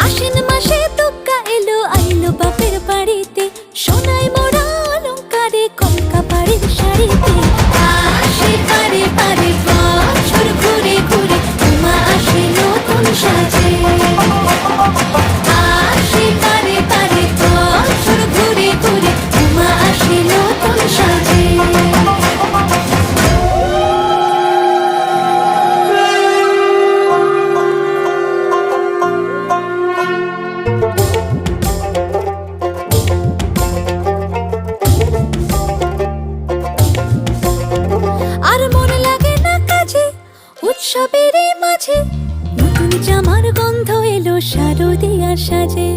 আশ্বিন মাসে দুগ্গা এলো আইলো বাপের বাড়িতে, সোনায় মোড়া অলংকারে কলকা বাড়ির শাড়িতে। আসে পারে পারে বছর ঘুরে ঘুরে, উমা আসে নতুন সাজে। আসে পারে পারে বছর ঘুরে ঘুরে, উমা আসে নতুন সাজে। আর মন লাগে না কাজে উৎসবের মাঝে, নতুন জামার গন্ধ এলো শারদিয়ার সাজে।